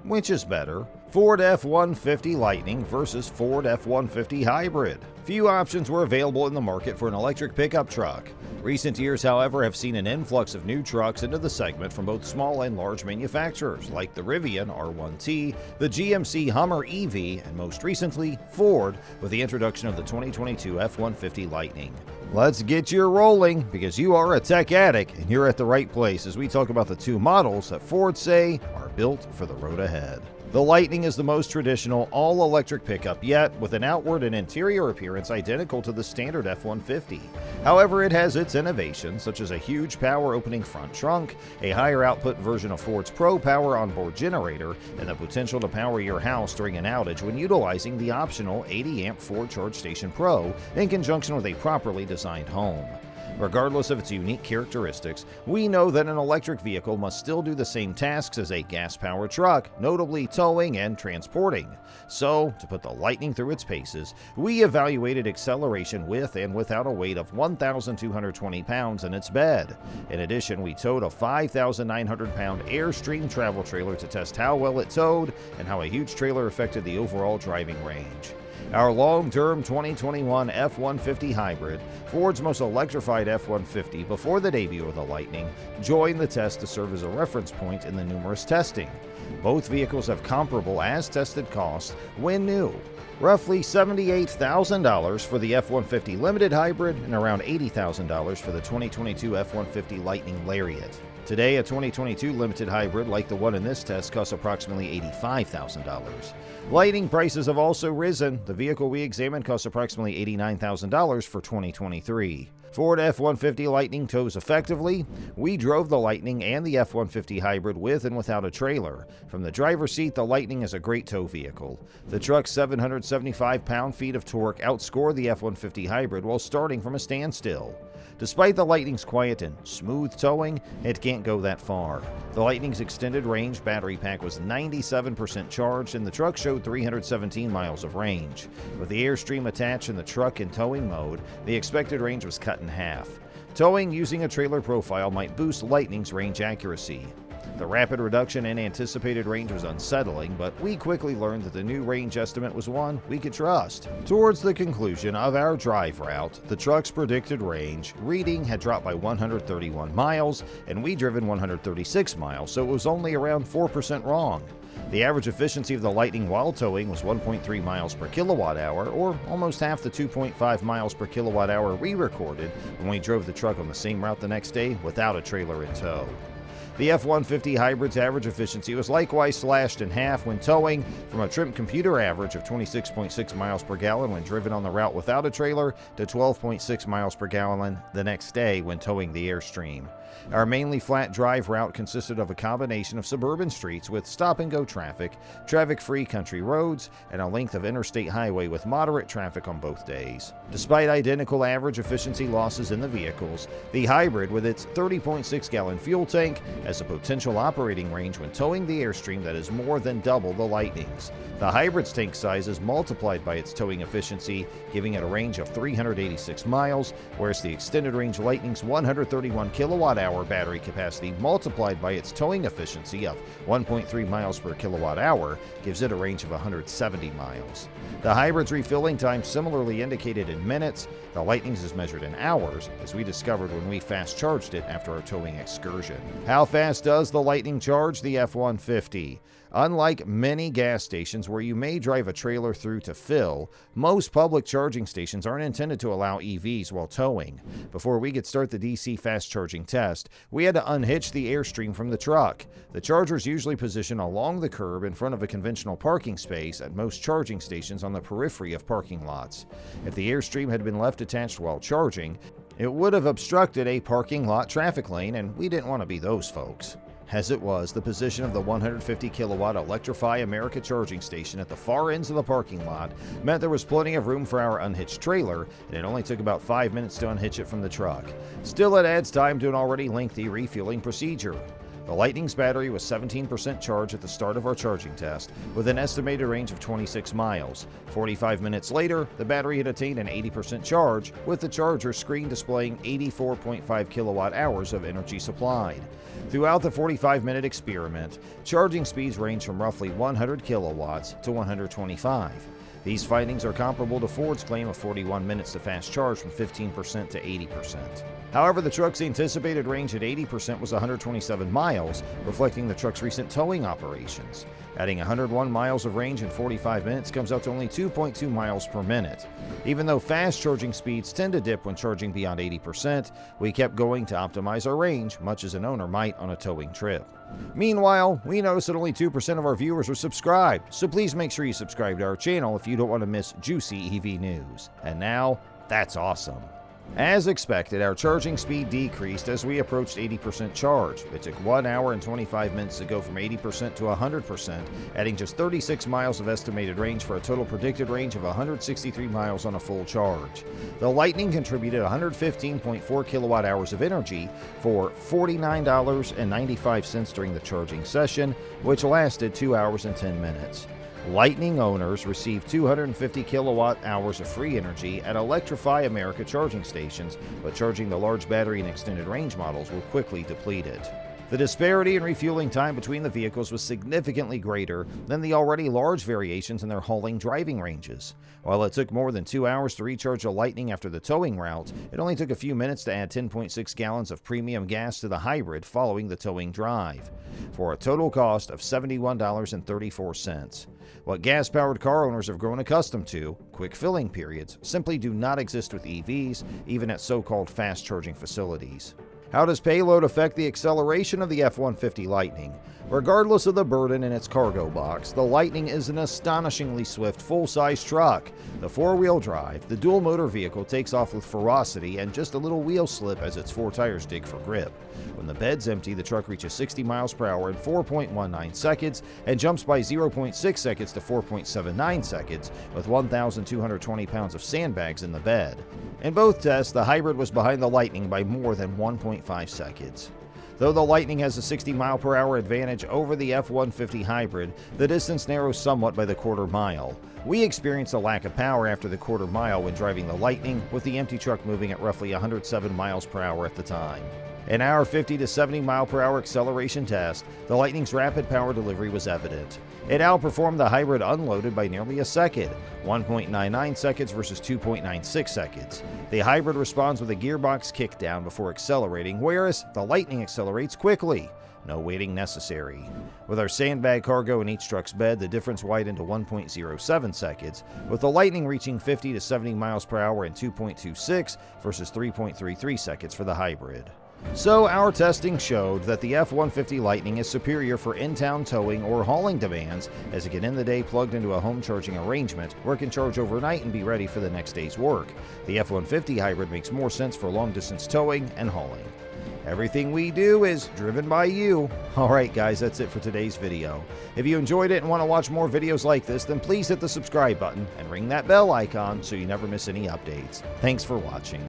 Which is better? Ford F-150 Lightning versus Ford F-150 Hybrid. Few options were available in the market for an electric pickup truck. Recent years, however, have seen an influx of new trucks into the segment from both small and large manufacturers like the Rivian R1T, the GMC Hummer EV, and most recently, Ford, with the introduction of the 2022 F-150 Lightning. Let's get you rolling, because you are a tech addict and you're at the right place as we talk about the two models that Ford say are built for the road ahead. The Lightning is the most traditional all-electric pickup yet, with an outward and interior appearance identical to the standard F-150. However, it has its innovations, such as a huge power-opening front trunk, a higher output version of Ford's Pro Power onboard generator, and the potential to power your house during an outage when utilizing the optional 80-amp Ford Charge Station Pro in conjunction with a properly designed home. Regardless of its unique characteristics, we know that an electric vehicle must still do the same tasks as a gas-powered truck, notably towing and transporting. So, to put the Lightning through its paces, we evaluated acceleration with and without a weight of 1,220 pounds in its bed. In addition, we towed a 5,900-pound Airstream travel trailer to test how well it towed and how a huge trailer affected the overall driving range. Our long-term 2021 F-150 Hybrid, Ford's most electrified F-150 before the debut of the Lightning, joined the test to serve as a reference point in the numerous testing. Both vehicles have comparable as-tested costs when new. Roughly $78,000 for the F-150 Limited Hybrid and around $80,000 for the 2022 F-150 Lightning Lariat. Today, a 2022 Limited Hybrid like the one in this test costs approximately $85,000. Lightning prices have also risen. The vehicle we examined costs approximately $89,000 for 2023. Ford F-150 Lightning tows effectively. We drove the Lightning and the F-150 Hybrid with and without a trailer. From the driver's seat, the Lightning is a great tow vehicle. The truck's 775 pound-feet of torque outscore the F-150 Hybrid while starting from a standstill. Despite the Lightning's quiet and smooth towing, it can't go that far. The Lightning's extended range battery pack was 97% charged and the truck showed 317 miles of range. With the Airstream attached in the truck and towing mode, the expected range was cut in half. Towing using a trailer profile might boost Lightning's range accuracy. The rapid reduction in anticipated range was unsettling, but we quickly learned that the new range estimate was one we could trust. Towards the conclusion of our drive route, the truck's predicted range reading had dropped by 131 miles, and we'd driven 136 miles, so it was only around 4% wrong. The average efficiency of the Lightning while towing was 1.3 miles per kilowatt hour, or almost half the 2.5 miles per kilowatt hour we recorded when we drove the truck on the same route the next day without a trailer in tow. The F-150 Hybrid's average efficiency was likewise slashed in half when towing, from a trim computer average of 26.6 miles per gallon when driven on the route without a trailer to 12.6 miles per gallon the next day when towing the Airstream. Our mainly flat drive route consisted of a combination of suburban streets with stop-and-go traffic, traffic-free country roads, and a length of interstate highway with moderate traffic on both days. Despite identical average efficiency losses in the vehicles, the Hybrid, with its 30.6-gallon fuel tank, has a potential operating range when towing the Airstream that is more than double the Lightning's. The Hybrid's tank size is multiplied by its towing efficiency, giving it a range of 386 miles, whereas the extended range Lightning's 131 kilowatt-hour battery capacity multiplied by its towing efficiency of 1.3 miles per kilowatt hour gives it a range of 170 miles. The Hybrid's refilling time similarly indicated in minutes. The Lightning's is measured in hours, as we discovered when we fast charged it after our towing excursion. How fast does the Lightning charge the F-150? Unlike many gas stations where you may drive a trailer through to fill, most public charging stations aren't intended to allow EVs while towing. Before we could start the DC fast charging test, we had to unhitch the Airstream from the truck. The charger's usually positioned along the curb in front of a conventional parking space at most charging stations on the periphery of parking lots. If the Airstream had been left attached while charging, it would have obstructed a parking lot traffic lane, and we didn't want to be those folks. As it was, the position of the 150 kilowatt Electrify America charging station at the far ends of the parking lot meant there was plenty of room for our unhitched trailer, and it only took about 5 minutes to unhitch it from the truck. Still, it adds time to an already lengthy refueling procedure. The Lightning's battery was 17% charged at the start of our charging test, with an estimated range of 26 miles. 45 minutes later, the battery had attained an 80% charge, with the charger screen displaying 84.5 kilowatt hours of energy supplied. Throughout the 45-minute experiment, charging speeds range from roughly 100 kilowatts to 125. These findings are comparable to Ford's claim of 41 minutes to fast charge from 15% to 80%. However, the truck's anticipated range at 80% was 127 miles, reflecting the truck's recent towing operations. Adding 101 miles of range in 45 minutes comes out to only 2.2 miles per minute. Even though fast charging speeds tend to dip when charging beyond 80%, we kept going to optimize our range, much as an owner might on a towing trip. Meanwhile, we noticed that only 2% of our viewers were subscribed, so please make sure you subscribe to our channel if you don't want to miss juicy EV news. And now, that's awesome. As expected, our charging speed decreased as we approached 80% charge. It took 1 hour and 25 minutes to go from 80% to 100%, adding just 36 miles of estimated range for a total predicted range of 163 miles on a full charge. The Lightning contributed 115.4 kilowatt hours of energy for $49.95 during the charging session, which lasted 2 hours and 10 minutes. Lightning owners received 250 kilowatt hours of free energy at Electrify America charging stations, but charging the large battery and extended range models were quickly depleted. The disparity in refueling time between the vehicles was significantly greater than the already large variations in their hauling driving ranges. While it took more than 2 hours to recharge a Lightning after the towing route, it only took a few minutes to add 10.6 gallons of premium gas to the hybrid following the towing drive, for a total cost of $71.34. What gas-powered car owners have grown accustomed to, quick filling periods, simply do not exist with EVs, even at so-called fast-charging facilities. How does payload affect the acceleration of the F-150 Lightning? Regardless of the burden in its cargo box, the Lightning is an astonishingly swift full-size truck. The four-wheel drive, the dual-motor vehicle takes off with ferocity and just a little wheel slip as its four tires dig for grip. When the bed's empty, the truck reaches 60 miles per hour in 4.19 seconds and jumps by 0.6 seconds to 4.79 seconds with 1,220 pounds of sandbags in the bed. In both tests, the hybrid was behind the Lightning by more than 1.5 seconds. Though the Lightning has a 60 mile per hour advantage over the F-150 hybrid, the distance narrows somewhat by the quarter mile. We experienced a lack of power after the quarter mile when driving the Lightning, with the empty truck moving at roughly 107 miles per hour at the time. In our 50 to 70 mile per hour acceleration test, the Lightning's rapid power delivery was evident. It outperformed the hybrid unloaded by nearly a second, 1.99 seconds versus 2.96 seconds. The hybrid responds with a gearbox kickdown before accelerating, whereas the Lightning accelerates quickly. No waiting necessary. With our sandbag cargo in each truck's bed, the difference widened to 1.07 seconds, with the Lightning reaching 50 to 70 miles per hour in 2.26 versus 3.33 seconds for the hybrid. So our testing showed that the F-150 Lightning is superior for in-town towing or hauling demands, as it can end the day plugged into a home charging arrangement where it can charge overnight and be ready for the next day's work. The F-150 hybrid makes more sense for long-distance towing and hauling. Everything we do is driven by you. Alright guys, that's it for today's video. If you enjoyed it and want to watch more videos like this, then please hit the subscribe button and ring that bell icon so you never miss any updates. Thanks for watching.